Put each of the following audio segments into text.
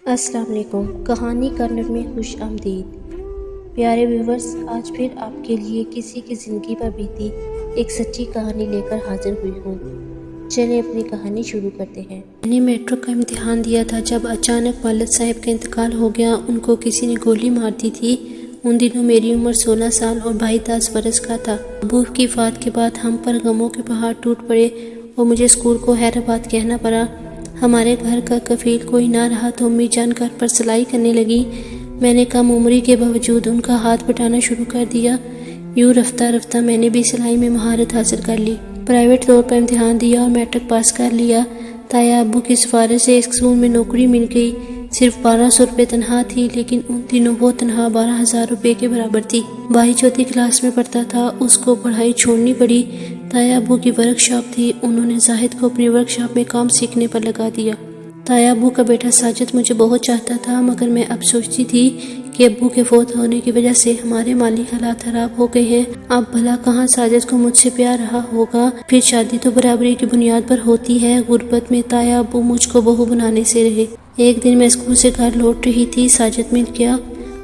السلام علیکم۔ کہانی کارنر میں خوش آمدید۔ پیارے ویورز، آج پھر آپ کے لیے کسی کی زندگی پر بیتی ایک سچی کہانی لے کر حاضر ہوئی ہوں۔ چلیں اپنی کہانی شروع کرتے ہیں۔ میں نے میٹرک کا امتحان دیا تھا جب اچانک والد صاحب کا انتقال ہو گیا۔ ان کو کسی نے گولی مار دی تھی۔ ان دنوں میری عمر 16 سال اور بھائی 10 برس کا تھا۔ ابو کی وفات کے بعد ہم پر غموں کے پہاڑ ٹوٹ پڑے اور مجھے اسکول کو حیدرآباد کہنا پڑا۔ ہمارے گھر کا کفیل کوئی نہ رہا تو امی جان گھر پر سلائی کرنے لگی۔ میں نے کم عمری کے باوجود ان کا ہاتھ بٹانا شروع کر دیا۔ یوں رفتہ رفتہ میں نے بھی سلائی میں مہارت حاصل کر لی۔ پرائیویٹ طور پر امتحان دیا اور میٹرک پاس کر لیا۔ تایا ابو کی سفارش سے ایک اسکول میں نوکری مل گئی۔ صرف 1200 روپے تنخواہ تھی، لیکن ان دنوں وہ تنخواہ 12,000 روپے کے برابر تھی۔ بھائی چوتھی کلاس میں پڑھتا تھا، اس کو پڑھائی چھوڑنی پڑی۔ تایا ابو کی ورک شاپ تھی، انہوں نے زاہد کو اپنی ورک شاپ میں کام سیکھنے پر لگا دیا۔ تایا ابو کا بیٹا ساجد مجھے بہت چاہتا تھا، مگر میں اب سوچتی تھی کہ ابو کے فوت ہونے کی وجہ سے ہمارے مالی حالات خراب ہو گئے ہیں۔ اب بھلا کہاں ساجد کو مجھ سے پیار رہا ہوگا؟ پھر شادی تو برابری کی بنیاد پر ہوتی ہے۔ غربت میں تایا ابو مجھ کو بہو بنانے سے رہے۔ ایک دن میں اسکول سے گھر لوٹ رہی تھی، ساجد مل گیا،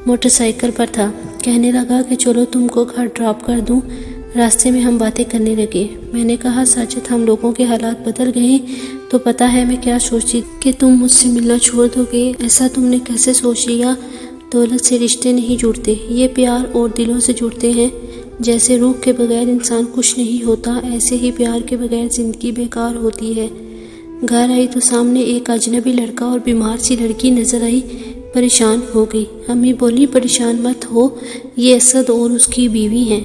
موٹر سائیکل پر تھا۔ کہنے لگا کہ چلو تم کو گھر ڈراپ کر دوں۔ راستے میں ہم باتیں کرنے لگے۔ میں نے کہا ساجد، ہم لوگوں کے حالات بدل گئے تو پتہ ہے میں کیا سوچتی کہ تم مجھ سے ملنا چھوڑ دو گے۔ ایسا تم نے کیسے سوچ لیا؟ دولت سے رشتے نہیں جڑتے، یہ پیار اور دلوں سے جڑتے ہیں۔ جیسے روح کے بغیر انسان کچھ نہیں ہوتا، ایسے ہی پیار کے بغیر زندگی بیکار ہوتی ہے۔ گھر آئی تو سامنے ایک اجنبی لڑکا اور بیمار سی لڑکی نظر آئی۔ پریشان ہو گئی۔ امی بولی پریشان مت ہو، یہ اسد اور اس کی بیوی ہیں۔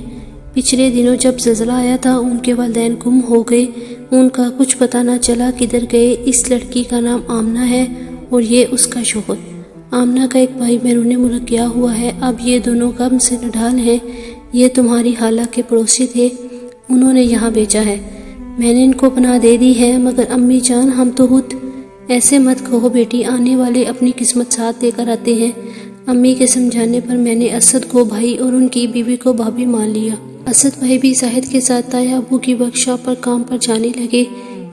پچھلے دنوں جب زلزلہ آیا تھا ان کے والدین گم ہو گئے، ان کا کچھ پتہ نہ چلا کدھر گئے۔ اس لڑکی کا نام آمنہ ہے اور یہ اس کا شوہر۔ آمنہ کا ایک بھائی بیرون ملک گیا ہوا ہے، اب یہ دونوں غم سے نڈھال ہیں۔ یہ تمہاری خالہ کے پڑوسی تھے، انہوں نے یہاں بھیجا ہے۔ میں نے ان کو پناہ دے دی ہے، مگر امی جان ہم تو خود۔ ایسے مت کہو بیٹی، آنے والے اپنی قسمت ساتھ دے کر آتے ہیں۔ امی کے سمجھانے پر میں نے اسد کو بھائی اور ان کی بیوی کو بھابھی مان لیا۔ اسد بھائی بھی زاہد کے ساتھ تایا ابو کی ورک شاپ پر کام پر جانے لگے۔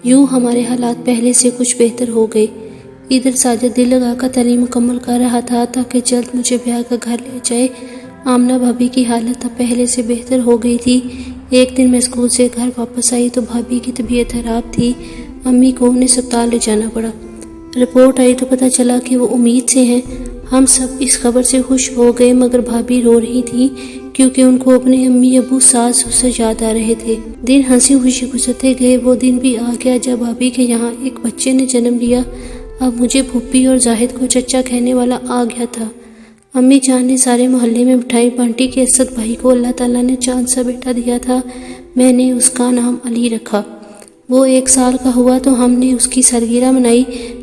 یوں ہمارے حالات پہلے سے کچھ بہتر ہو گئے۔ ادھر ساجد دل لگا کر تعلیم مکمل کر رہا تھا تاکہ جلد مجھے بیاہ کا گھر لے جائے۔ آمنہ بھابھی کی حالت اب پہلے سے بہتر ہو گئی تھی۔ ایک دن میں اسکول سے گھر واپس آئی تو بھابھی کی طبیعت خراب تھی۔ امی کو انہیں اسپتال لے جانا پڑا۔ رپورٹ آئی تو پتہ چلا کہ وہ امید سے ہیں۔ ہم سب اس خبر سے خوش ہو گئے، مگر بھابھی رو رہی تھی کیونکہ ان کو اپنے امی ابو ساس سسر یاد آ رہے تھے۔ دن ہنسی خوشی گزرتے گئے۔ وہ دن بھی آ گیا جب بھابھی کے یہاں ایک بچے نے جنم لیا۔ اب مجھے پھوپھی اور زاہد کو چچا کہنے والا آ گیا تھا۔ امی جان نے سارے محلے میں مٹھائی بانٹی کہ اسد بھائی کو اللہ تعالیٰ نے چاند سا بیٹا دیا تھا۔ میں نے اس کا نام علی رکھا۔ وہ 1 سال کا ہوا تو ہم نے اس کی سالگرہ منائی۔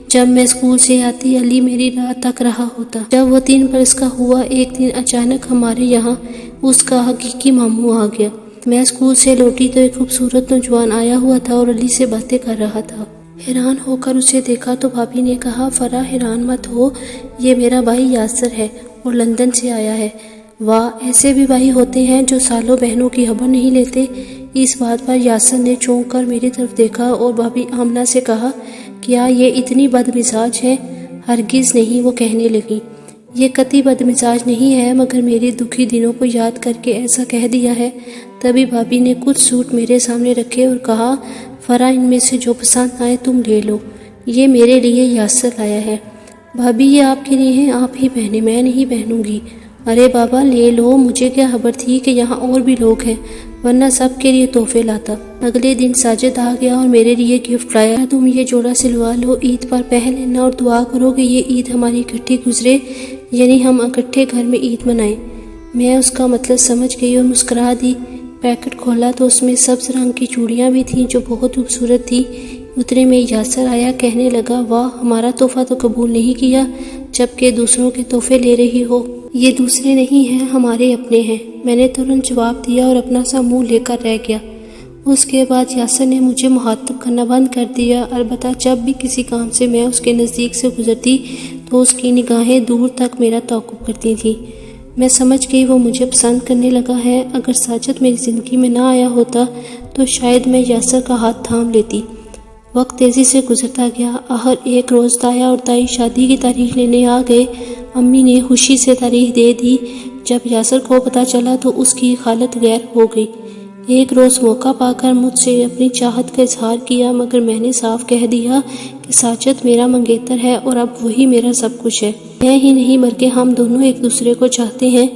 جب میں اسکول سے آتی علی میری راہ تک رہا ہوتا۔ جب وہ 3 برس کا ہوا، ایک دن اچانک ہمارے یہاں اس کا حقیقی ماموں آ گیا۔ میں اسکول سے لوٹی تو ایک خوبصورت نوجوان آیا ہوا تھا اور علی سے باتیں کر رہا تھا۔ حیران ہو کر اسے دیکھا تو بھابھی نے کہا فرح حیران مت ہو، یہ میرا بھائی یاسر ہے اور لندن سے آیا ہے۔ واہ، ایسے بھی بھائی ہوتے ہیں جو سالوں بہنوں کی خبر نہیں لیتے۔ اس بات پر یاسر نے چونک کر میری طرف دیکھا اور بھابھی آمنہ سے کہا کیا یہ اتنی بد مزاج ہے؟ ہرگز نہیں، وہ کہنے لگی یہ قطعی بد مزاج نہیں ہے، مگر میری دکھی دنوں کو یاد کر کے ایسا کہہ دیا ہے۔ تبھی بھابھی نے کچھ سوٹ میرے سامنے رکھے اور کہا فرح ان میں سے جو پسند آئے تم لے لو، یہ میرے لیے یاسر لایا ہے۔ بھابھی یہ آپ کے لیے ہیں، آپ ہی پہنے، میں نہیں پہنوں گی۔ ارے بابا لے لو، مجھے کیا خبر تھی کہ یہاں اور بھی لوگ ہیں، ورنہ سب کے لیے تحفے لاتا۔ اگلے دن ساجد آ گیا اور میرے لیے گفٹ لایا۔ تم یہ جوڑا سلوا لو، عید پر پہن لینا اور دعا کرو کہ یہ عید ہماری اکٹھی گزرے، یعنی ہم اکٹھے گھر میں عید منائیں۔ میں اس کا مطلب سمجھ گئی اور مسکرا دی۔ پیکٹ کھولا تو اس میں سبز رنگ کی چوڑیاں بھی تھیں جو بہت خوبصورت تھی۔ اتنے میں یاسر آیا، کہنے لگا واہ، ہمارا تحفہ تو قبول نہیں کیا جبکہ دوسروں کے تحفے لے رہی ہو۔ یہ دوسرے نہیں ہیں، ہمارے اپنے ہیں۔ میں نے ترنت جواب دیا اور اپنا سا منہ لے کر رہ گیا۔ اس کے بعد یاسر نے مجھے مخاطب کرنا بند کر دیا۔ البتہ جب بھی کسی کام سے میں اس کے نزدیک سے گزرتی تو اس کی نگاہیں دور تک میرا تعاقب کرتی تھیں۔ میں سمجھ گئی وہ مجھے پسند کرنے لگا ہے۔ اگر ساجد میری زندگی میں نہ آیا ہوتا تو شاید میں یاسر کا ہاتھ تھام لیتی۔ وقت تیزی سے گزرتا گیا۔ آخر ایک روز تایا اور تائی شادی کی تاریخ لینے آ گئے۔ امی نے خوشی سے تاریخ دے دی۔ جب یاسر کو پتہ چلا تو اس کی حالت غیر ہو گئی۔ ایک روز موقع پا کر مجھ سے اپنی چاہت کا اظہار کیا، مگر میں نے صاف کہہ دیا کہ ساجد میرا منگیتر ہے اور اب وہی میرا سب کچھ ہے۔ میں ہی نہیں بلکہ ہم دونوں ایک دوسرے کو چاہتے ہیں۔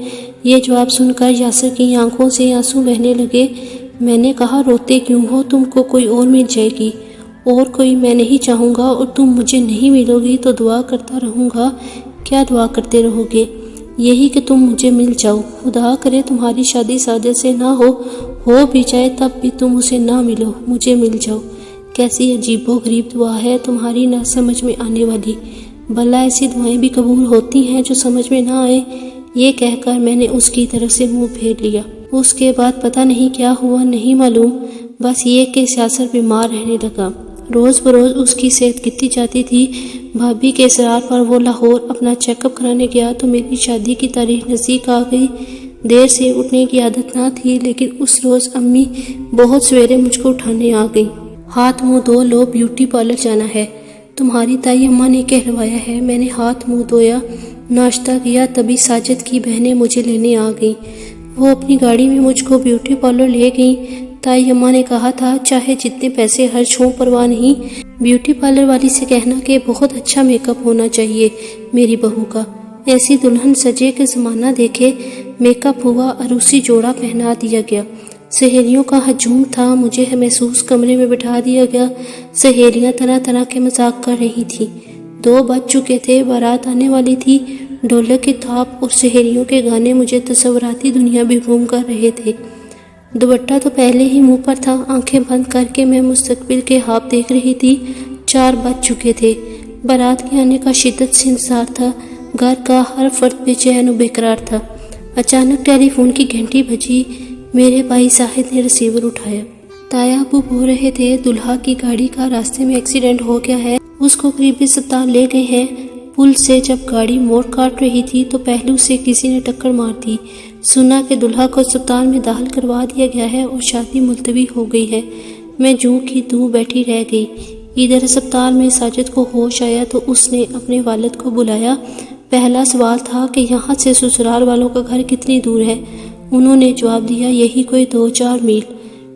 یہ جواب سن کر یاسر کی آنکھوں سے آنسو بہنے لگے۔ میں نے کہا روتے کیوں ہو، تم کو کوئی اور مل جائے گی، اور کوئی میں نہیں چاہوں گا، اور تم مجھے نہیں ملو گی تو دعا کرتا رہوں گا۔ کیا دعا کرتے رہو گے؟ یہی کہ تم مجھے مل جاؤ۔ خدا کرے تمہاری شادی ساجد سے نہ ہو بھی جائے تب بھی تم اسے نہ ملو، مجھے مل جاؤ۔ کیسی عجیب و غریب دعا ہے تمہاری، نہ سمجھ میں آنے والی۔ بھلا ایسی دعائیں بھی قبول ہوتی ہیں جو سمجھ میں نہ آئے؟ یہ کہہ کر میں نے اس کی طرف سے منہ پھیر لیا۔ اس کے بعد پتہ نہیں کیا ہوا، نہیں معلوم، بس یہ کہ یاسر بیمار رہنے لگا۔ روز بروز اس کی صحت گرتی جاتی تھی۔ بھابھی کے اصرار پر وہ لاہور اپنا چیک اپ کرانے گیا تو میری شادی کی تاریخ نزدیک آ گئی۔ دیر سے اٹھنے کی عادت نہ تھی، لیکن اس روز امی بہت سویرے مجھ کو اٹھانے آ گئی۔ ہاتھ منہ دھو لو، بیوٹی پارلر جانا ہے، تمہاری تائی اماں نے کہلوایا ہے۔ میں نے ہاتھ منہ دھویا، ناشتہ کیا، تبھی ساجد کی بہنیں مجھے لینے آ گئیں۔ وہ اپنی گاڑی میں مجھ کو بیوٹی پارلر لے گئیں۔ تائی اماں نے کہا تھا چاہے جتنے پیسے خرچ ہوں پرواہ نہیں، بیوٹی پارلر والی سے کہنا کہ بہت اچھا میک اپ ہونا چاہیے میری بہو کا، ایسی دلہن سجے کہ زمانہ دیکھے۔ میک اپ ہوا، عروسی جوڑا پہنا دیا گیا۔ سہیلیوں کا ہجوم تھا، مجھے محسوس کمرے میں بٹھا دیا گیا۔ سہیلیاں طرح طرح کے مذاق کر رہی تھیں۔ 2 بج چکے تھے، بارات آنے والی تھی۔ ڈھولک کی تھاپ اور سہیلیوں کے گانے مجھے تصوراتی دنیا بھی گھوم کر رہے تھے۔ دوپٹہ تو پہلے ہی منہ پر تھا، آنکھیں بند کر کے میں مستقبل کے خواب دیکھ رہی تھی۔ 4 بج چکے تھے، بارات کے آنے کا شدت سے انتظار تھا۔ گھر کا ہر فرد بے چین و بے قرار تھا۔ اچانک ٹیلی فون کی گھنٹی بجی۔ میرے بھائی زاہد نے ریسیور اٹھایا۔ تایا ابو بول رہے تھے دلہا کی گاڑی کا راستے میں ایکسیڈنٹ ہو گیا ہے، اس کو قریبی اسپتال لے گئے ہیں۔ پل سے جب گاڑی موڑ کاٹ رہی تھی تو پہلو سے کسی نے ٹکر مار دی۔ سنا کہ دلہا کو اسپتال میں داخل کروا دیا گیا ہے اور شادی ملتوی ہو گئی ہے۔ میں جوں کی توں بیٹھی رہ گئی۔ ادھر اسپتال میں ساجد کو ہوش آیا تو اس نے اپنے والد کو بلایا۔ پہلا سوال تھا کہ یہاں سے سسرال والوں کا گھر کتنی دور ہے؟ انہوں نے جواب دیا یہی کوئی 2-4 میل۔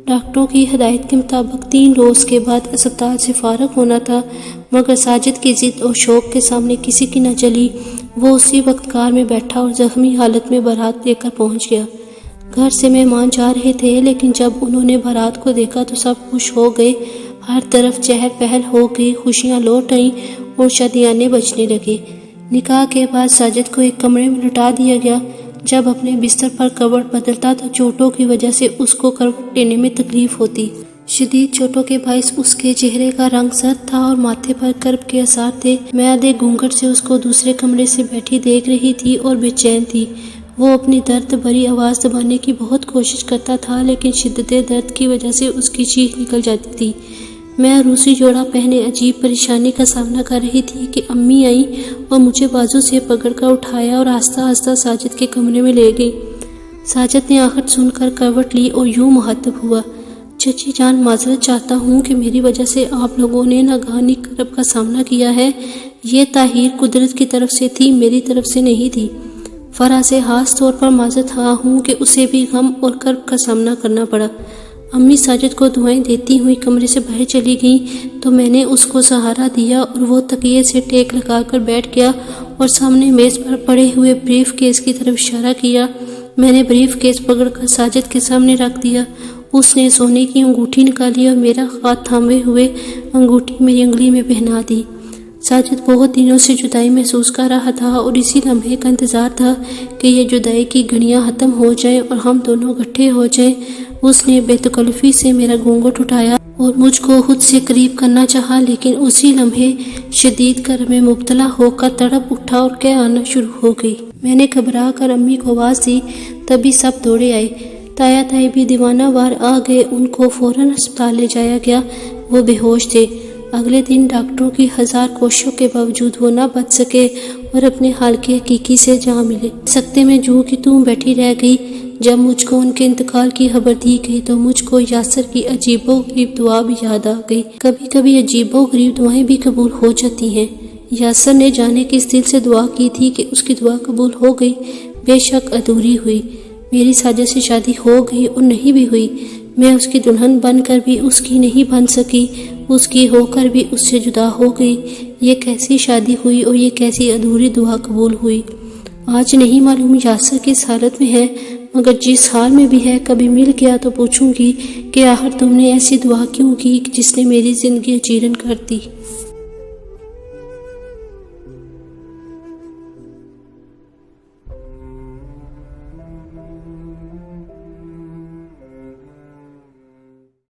ڈاکٹروں کی ہدایت کے مطابق 3 روز کے بعد اسپتال سے فارغ ہونا تھا، مگر ساجد کی ضد اور شوق کے سامنے کسی کی نہ چلی۔ وہ اسی وقت کار میں بیٹھا اور زخمی حالت میں بارات لے کر پہنچ گیا۔ گھر سے مہمان جا رہے تھے، لیکن جب انہوں نے بارات کو دیکھا تو سب خوش ہو گئے۔ ہر طرف چہل پہل ہو گئی، خوشیاں لوٹ آئیں اور شادیانے بجنے لگے۔ نکاح کے بعد ساجد کو ایک کمرے میں لٹا دیا گیا۔ جب اپنے بستر پر کروٹ بدلتا تو چوٹوں کی وجہ سے اس کو کروٹ لینے میں تکلیف ہوتی۔ شدید چوٹوں کے باعث اس کے چہرے کا رنگ زرد تھا اور ماتھے پر کرب کے آثار تھے۔ میں آدھے گھونگھٹ سے اس کو دوسرے کمرے سے بیٹھی دیکھ رہی تھی اور بے چین تھی۔ وہ اپنی درد بھری آواز دبانے کی بہت کوشش کرتا تھا، لیکن شدت درد کی وجہ سے اس کی چیخ نکل جاتی تھی۔ میں عروسی جوڑا پہنے عجیب پریشانی کا سامنا کر رہی تھی کہ امی آئیں اور مجھے بازو سے پکڑ کر اٹھایا اور آہستہ آہستہ ساجد کے کمرے میں لے گئی۔ ساجد نے آخر سن کر کروٹ لی اور یوں مخاطب ہوا، چچی جان معذرت چاہتا ہوں کہ میری وجہ سے آپ لوگوں نے ناگہانی کرب کا سامنا کیا ہے۔ یہ تاخیر قدرت کی طرف سے تھی، میری طرف سے نہیں تھی۔ فرح سے خاص طور پر معذرت خواہ ہوں کہ اسے بھی غم اور کرب کا سامنا کرنا پڑا۔ امی ساجد کو دعائیں دیتی ہوئی کمرے سے باہر چلی گئیں تو میں نے اس کو سہارا دیا اور وہ تکیے سے ٹیک لگا کر بیٹھ گیا اور سامنے میز پر پڑے ہوئے بریف کیس کی طرف اشارہ کیا۔ میں نے بریف کیس پکڑ کر ساجد کے سامنے رکھ دیا۔ اس نے سونے کی انگوٹھی نکالی اور میرا ہاتھ تھامے ہوئے انگوٹھی میری انگلی میں پہنا دی۔ ساجد بہت دنوں سے جدائی محسوس کر رہا تھا اور اسی لمحے کا انتظار تھا کہ یہ جدائی کی گھڑیاں ختم ہو جائیں اور ہم دونوں اکٹھے ہو جائیں۔ اس نے بے تکلفی سے میرا گھونگھٹ اٹھایا اور مجھ کو خود سے قریب کرنا چاہا، لیکن اسی لمحے شدید کرب میں مبتلا ہو کر تڑپ اٹھا اور کہہ آنا شروع ہو گئی۔ میں نے گھبرا کر امی کو آواز دی، تبھی سب دوڑے آئے۔ تایا تائی بھی دیوانہ وار آ گئے۔ ان کو فوراً اسپتال لے جایا گیا۔ وہ بے ہوش تھے۔ اگلے دن ڈاکٹروں کی 1000 کوششوں کے باوجود وہ نہ بچ سکے اور اپنے حال کی حقیقی سے جا ملے۔ سکتے میں جو کہ توں بیٹھی رہ گئی۔ جب مجھ کو ان کے انتقال کی خبر دی گئی تو مجھ کو یاسر کی عجیب و غریب دعا بھی یاد آ گئی۔ کبھی کبھی عجیب و غریب دعائیں بھی قبول ہو جاتی ہیں۔ یاسر نے جانے کس دل سے دعا کی تھی کہ اس کی دعا قبول ہو گئی، بے شک ادھوری ہوئی۔ میری ساجد سے شادی ہو گئی اور نہیں بھی ہوئی، میں اس کی دلہن بن کر بھی اس کی نہیں بن سکی، اس کی ہو کر بھی اس سے جدا ہو گئی۔ یہ کیسی شادی ہوئی اور یہ کیسی ادھوری دعا قبول ہوئی۔ آج نہیں معلوم یاسر کس حالت میں ہے، مگر جس حال میں بھی ہے کبھی مل گیا تو پوچھوں گی کہ آخر تم نے ایسی دعا کیوں کی جس نے میری زندگی اجیرن کر دی۔